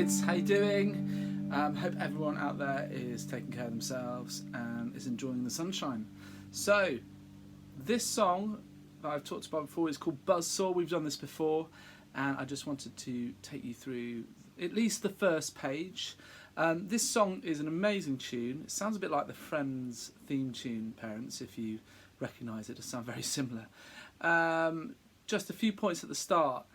kids, how you doing? Hope everyone out there is taking care of themselves and is enjoying the sunshine. So this song that I've talked about before is called Buzzsaw. We've done this before, and I just wanted to take you through at least the first page. This song is an amazing tune. It sounds a bit like the Friends theme tune, parents, if you recognise it. It does sound very similar. Just a few points at the start.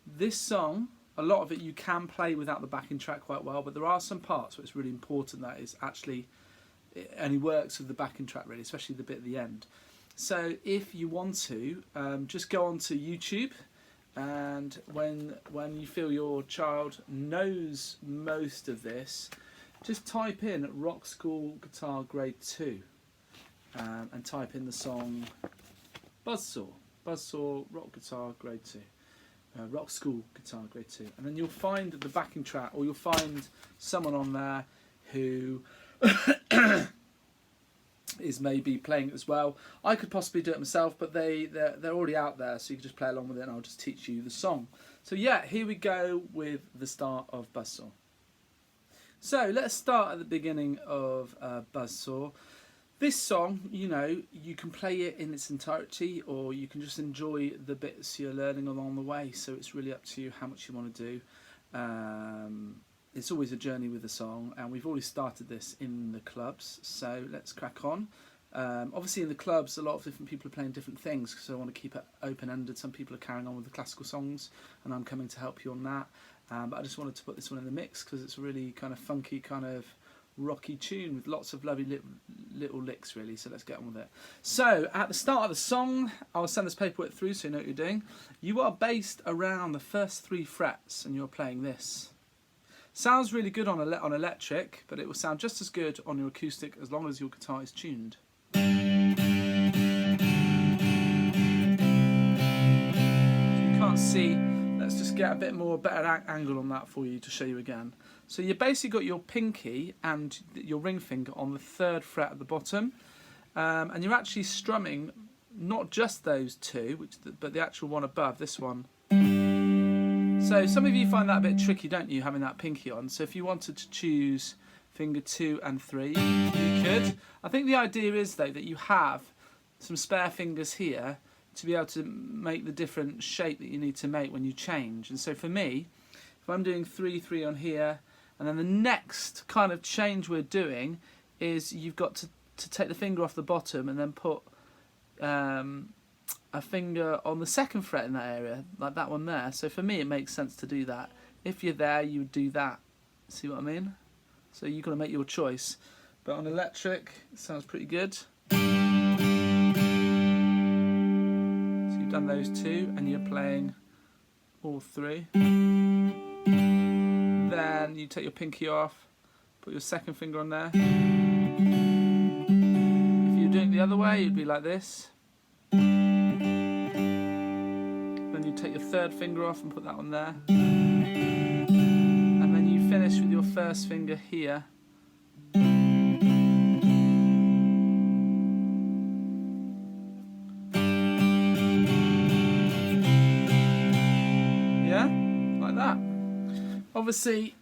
This song, a lot of it you can play without the backing track quite well, but there are some parts where it's really important that is actually, it only works with the backing track really, especially the bit at the end. So if you want to, just go onto YouTube, and when you feel your child knows most of this, just type in Rock School Guitar Grade 2 and type in the song Buzzsaw Rock Guitar Grade 2. Rock School Guitar Grade 2, and then you'll find the backing track, or you'll find someone on there who is maybe playing it as well. I could possibly do it myself, but they're already out there, so you can just play along with it and I'll just teach you the song. So yeah, here we go with the start of Buzzsaw. So let's start at the beginning of Buzzsaw. This song, you know, you can play it in its entirety, or you can just enjoy the bits you're learning along the way. So it's really up to you how much you want to do. It's always a journey with the song, and we've already started this in the clubs. So let's crack on. Obviously in the clubs, a lot of different people are playing different things, so I want to keep it open-ended. Some people are carrying on with the classical songs, and I'm coming to help you on that. But I just wanted to put this one in the mix because it's a really kind of funky, kind of rocky tune with lots of lovely little licks really, so let's get on with it. So at the start of the song, I'll send this paperwork through so you know what you're doing. You are based around the first 3 frets and you're playing this. Sounds really good on electric, but it will sound just as good on your acoustic as long as your guitar is tuned. If you can't see, let's just get a bit more better angle on that for you to show you again. So you basically got your pinky and your ring finger on the 3rd fret at the bottom, and you're actually strumming not just those 2, but the actual one above, this one. So some of you find that a bit tricky, don't you, having that pinky on? So if you wanted to choose finger 2 and 3, you could. I think the idea is though that you have some spare fingers here to be able to make the different shape that you need to make when you change. And so for me, if I'm doing 3/3 on here, and then the next kind of change we're doing is you've got to take the finger off the bottom and then put a finger on the 2nd fret in that area, like that one there. So for me it makes sense to do that. If you're there, you would do that. See what I mean? So you've got to make your choice. But on electric, it sounds pretty good. So you've done those 2 and you're playing all 3. Then you take your pinky off, put your 2nd finger on there. If you're doing it the other way, you'd be like this. Then you take your 3rd finger off and put that one there. And then you finish with your 1st finger here. Yeah? Like that. Obviously,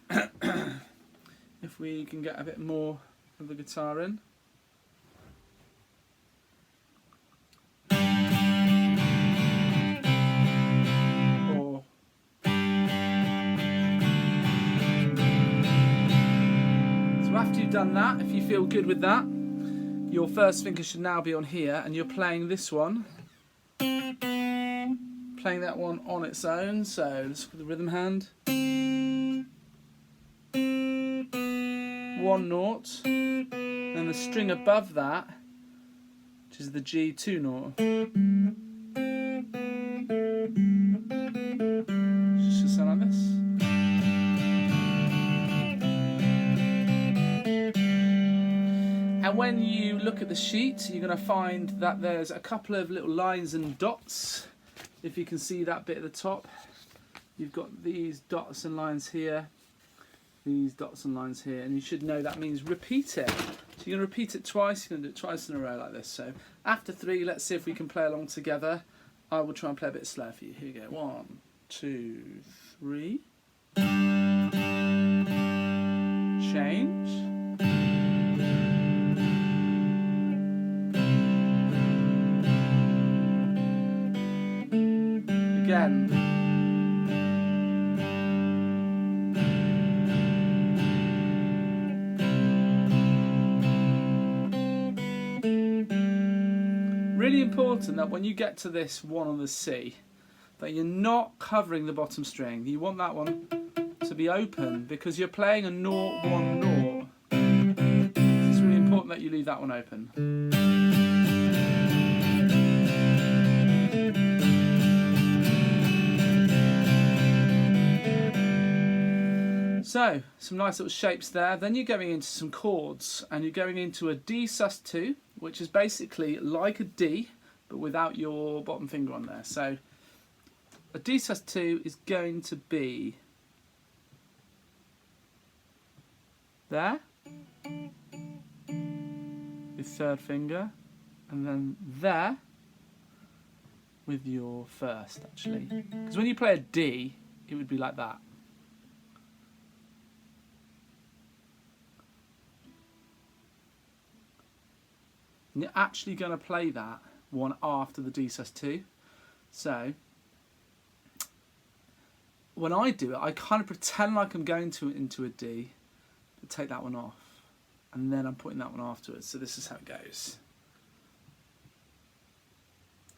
if we can get a bit more of the guitar in. Or so after you've done that, if you feel good with that, your 1st finger should now be on here, and you're playing this one. Playing that one on its own, so let's look at the rhythm hand. 1 note, then the string above that, which is the G 2 note. Just sound like this. And when you look at the sheet, you're going to find that there's a couple of little lines and dots. If you can see that bit at the top, you've got these dots and lines here. These dots and lines here, and you should know that means repeat it. So you're going to repeat it twice, you're going to do it twice in a row like this. So after 3, let's see if we can play along together. I will try and play a bit slow for you. Here we go. 1, 2, 3. change, again, really important that when you get to this one on the C, that you're not covering the bottom string. You want that one to be open because you're playing a 0-1-0. It's really important that you leave that one open. So, some nice little shapes there. Then you're going into some chords, and you're going into a D sus2, which is basically like a D, but without your bottom finger on there. So, a D sus2 is going to be there, your third finger, and then there with your first, actually. Because when you play a D, it would be like that. And you're actually going to play that one after the D sus2. So, when I do it, I kind of pretend like I'm going into a D, but take that one off. And then I'm putting that one afterwards. So this is how it goes.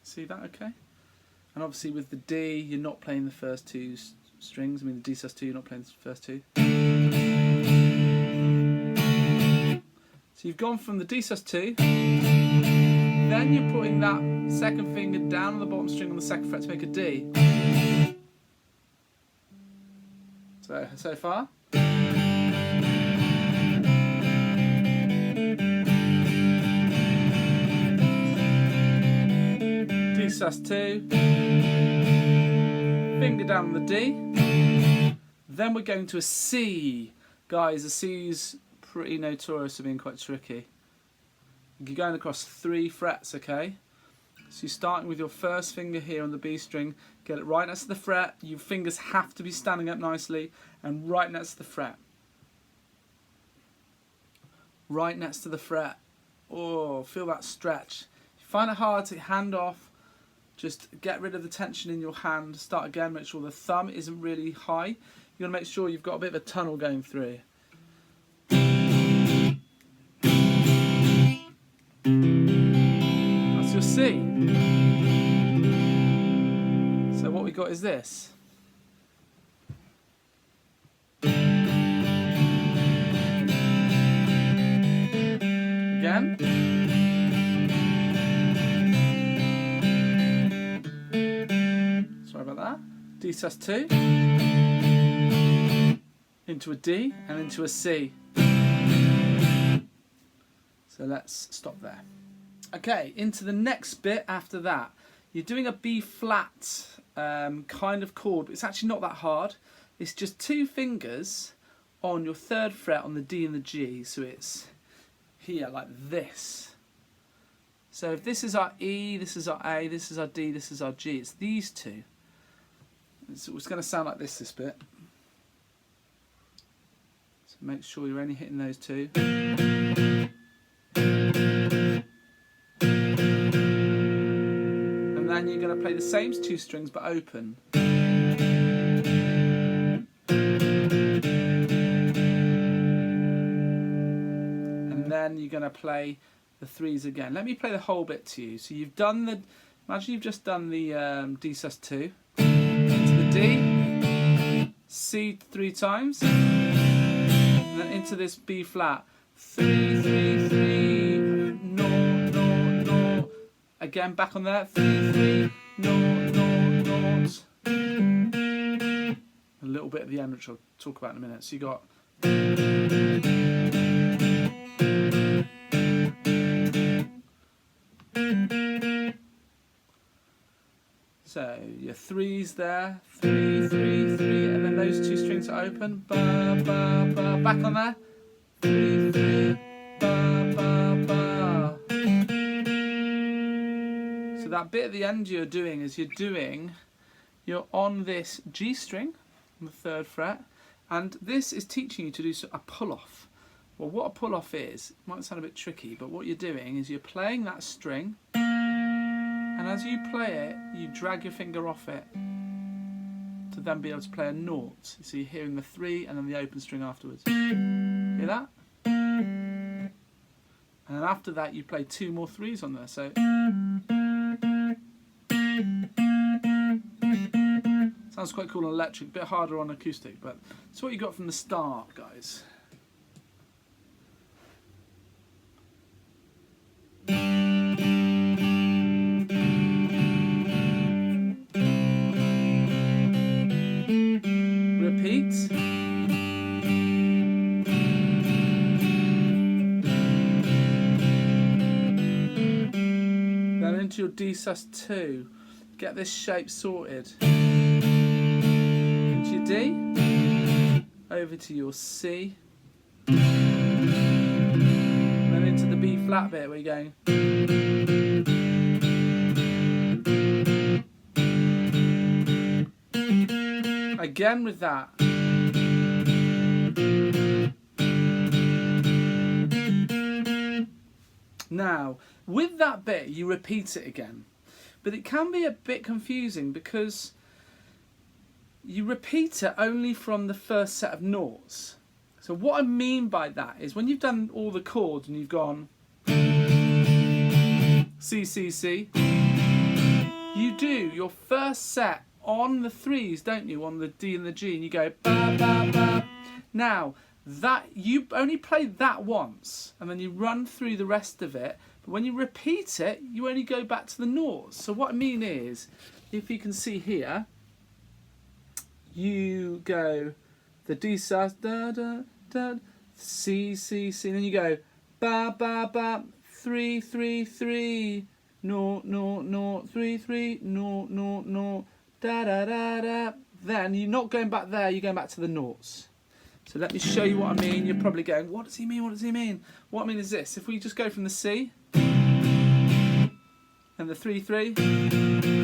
See that okay? And obviously with the D, you're not playing the first two strings. I mean, the D sus2, you're not playing the first two. So you've gone from the D sus2, then you're putting that second finger down on the bottom string on the second fret to make a D. So far. D sus2, finger down on the D, then we're going to a C. Guys, a C's pretty notorious for being quite tricky. You're going across 3 frets, okay? So you're starting with your first finger here on the B string, get it right next to the fret, your fingers have to be standing up nicely, and right next to the fret. Right next to the fret. Oh, feel that stretch. If you find it hard to take your hand off, just get rid of the tension in your hand, start again, make sure the thumb isn't really high. You've got to make sure you've got a bit of a tunnel going through. That's your C. So what we got is this. Again. Sorry about that. D sus2 into a D and into a C. So let's stop there. Okay, into the next bit after that. You're doing a B flat kind of chord, but it's actually not that hard. It's just 2 fingers on your 3rd fret on the D and the G, so it's here like this. So if this is our E, this is our A, this is our D, this is our G, it's these 2. So it's going to sound like this bit. So make sure you're only hitting those 2. And then you're going to play the same 2 strings but open. And then you're going to play the 3s again. Let me play the whole bit to you. So you've done the, imagine you've just done the D sus2, into the D, C 3 times, and then into this B flat. 3, 3, 3, no, no, no. Again, back on there. 3, 3, no, no, no. A little bit at the end, which I'll talk about in a minute. So you got. So your 3s there, 3, 3, 3, and then those 2 strings are open. Ba, ba, ba. Back on there. 3, 3, ba, ba, ba. So that bit at the end you're doing is you're on this G string on the 3rd fret, And this is teaching you to do a pull-off. Well, what a pull-off is, might sound a bit tricky, but what you're doing is you're playing that string, and as you play it, you drag your finger off it to then be able to play a nought. So you're hearing the 3 and then the open string afterwards. Hear that? And then after that, you play 2 more 3s on there. So sounds quite cool on electric, a bit harder on acoustic, but it's what you got from the start, guys. Repeat. Then into your D sus2. Get this shape sorted. Into your D. Over to your C. Then into the B flat bit where you're going. Again with that. Now, with that bit, you repeat it again. But it can be a bit confusing because you repeat it only from the first set of noughts. So what I mean by that is when you've done all the chords and you've gone C, C, C, you do your first set on the 3s, don't you, on the D and the G, and you go ba, ba, ba. Now, that you only play that once, and then you run through the rest of it, but when you repeat it, you only go back to the noughts. So what I mean is, if you can see here, you go the D sus, da, da, da, C, C, C, and then you go ba, ba, ba, 3, 3, 3, no, no, no, 3, 3, no, no, no, da, da, da, da. Then you're not going back there, you're going back to the noughts. So let me show you what I mean. You're probably going, what does he mean? What does he mean? What I mean is this. If we just go from the C and the 3, 3,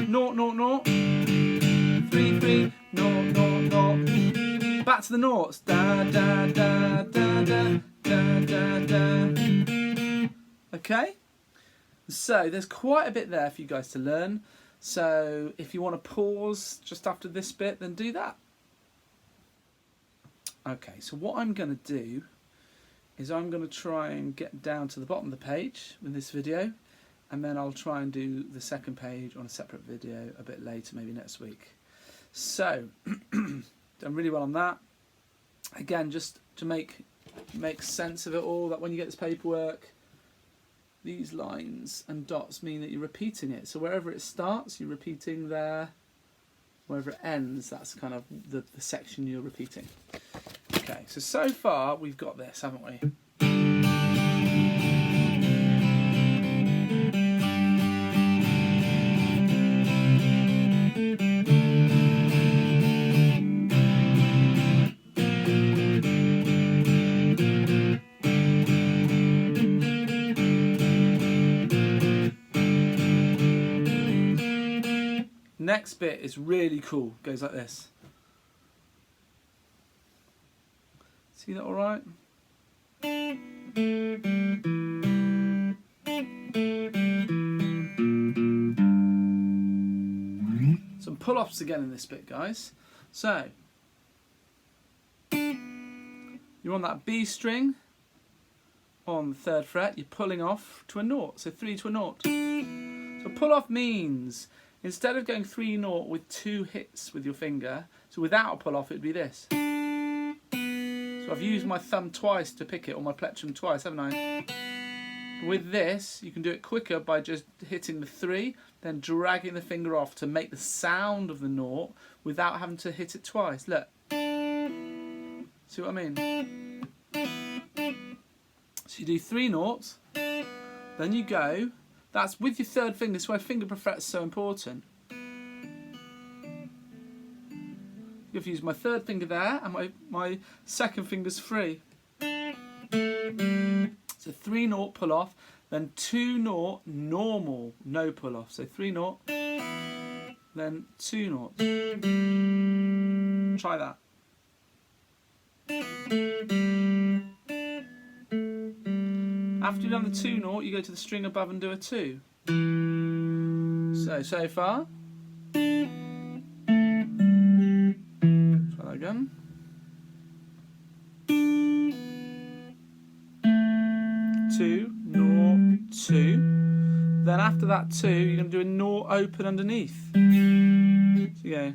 nought, nought, nought, 3, 3, nought, nought, nought, back to the noughts. Da, da, da, da, da, da, da, da. Okay? So there's quite a bit there for you guys to learn. So if you want to pause just after this bit, then do that. Okay, so what I'm going to do is I'm going to try and get down to the bottom of the page with this video, and then I'll try and do the second page on a separate video a bit later, maybe next week. So, done really well on that. Again, just to make sense of it all, that when you get this paperwork, these lines and dots mean that you're repeating it. So wherever it starts, you're repeating there. Wherever it ends, that's kind of the section you're repeating. Okay, so far we've got this, haven't we? Next bit is really cool. Goes like this. See that all right? Some pull-offs again in this bit, guys. So you're on that B string on the 3rd fret. You're pulling off to a nought. So 3 to a nought. So pull-off means instead of going 3 nought with 2 hits with your finger, so without a pull-off it would be this. So I've used my thumb twice to pick it, or my plectrum twice, haven't I? With this, you can do it quicker by just hitting the 3, then dragging the finger off to make the sound of the nought without having to hit it twice. Look. See what I mean? So you do 3 noughts, then you go. That's with your 3rd finger. That's why finger per fret is so important. You have to use my 3rd finger there, and my 2nd finger's free. So 3 nought pull off, then 2 nought normal, no pull off. So 3 nought, then 2 noughts. Try that. After you've done the 2 note, you go to the string above and do a 2. So far. Try that again. 2, 0, 2. Then after that 2, you're going to do a note open underneath. So you go.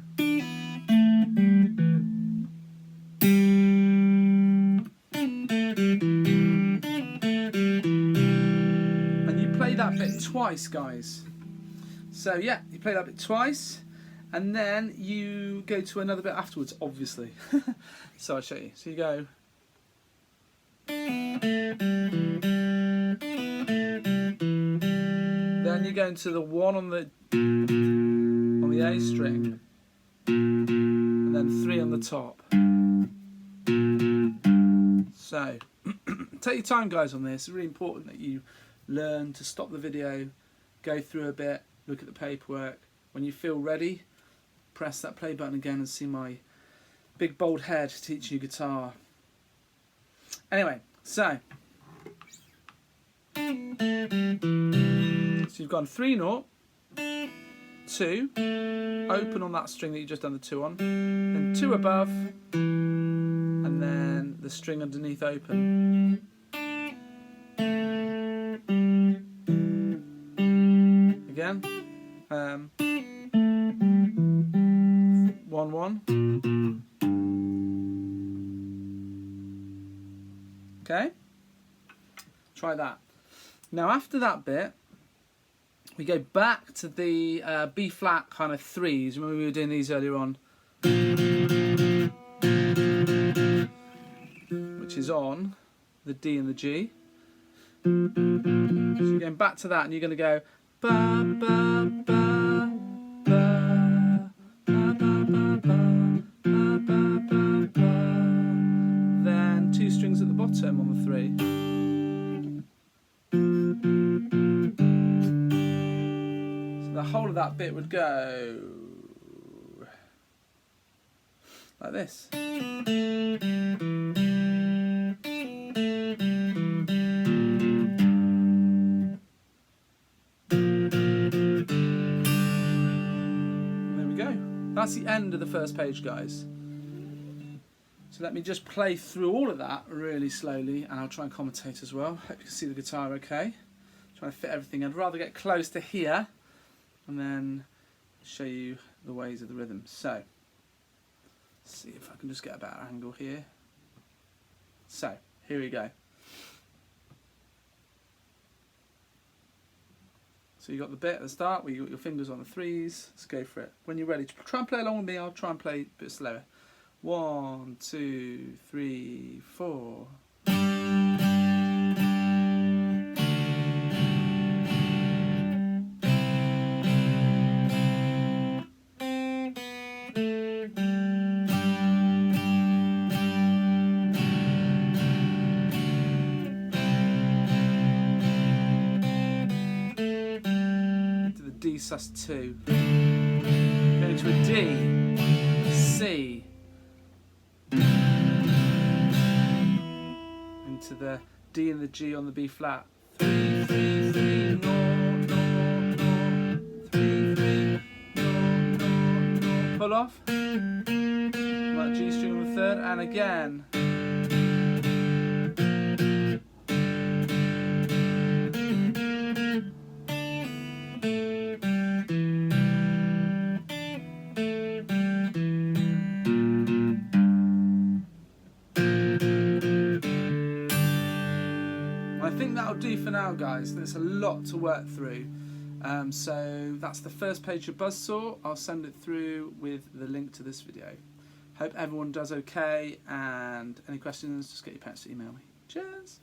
And you play that bit twice, guys. So yeah, you play that bit twice, and then you go to another bit afterwards, obviously. So I'll show you. So you go. Then you go into the 1 on the A string, and then 3 on the top. So take your time, guys, on this. It's really important that you learn to stop the video, go through a bit, look at the paperwork. When you feel ready, press that play button again and see my big bold head teaching you guitar. Anyway, so you've gone 3 0, 2, open on that string that you just done the 2 on, then 2 above, and then the string underneath open. Again, 1 1. Okay, try that. Now after that bit, we go back to the B flat kind of 3s. Remember we were doing these earlier on, which is on the D and the G. So you're going back to that, and you're going to go ba ba ba ba ba ba ba ba ba ba. Then 2 strings at the bottom on the 3. The whole of that bit would go like this. There we go. That's the end of the first page, guys. So let me just play through all of that really slowly, and I'll try and commentate as well. Hope you can see the guitar okay. Trying to fit everything. I'd rather get close to here and then show you the ways of the rhythm. So, let's see if I can just get a better angle here. So, here we go. So you got the bit at the start where you got your fingers on the 3s. Let's go for it. When you're ready, try and play along with me. I'll try and play a bit slower. 1, 2, 3, 4. D sus2, going to a D, C, into the D and the G on the B flat. 3 3 3 no no no 3 3 no no no. Pull off. That G string on the 3rd, and again. I think that'll do for now, guys. There's a lot to work through. So that's the first page of Buzzsaw. I'll send it through with the link to this video. Hope everyone does okay, and any questions, just get your parents to email me. Cheers!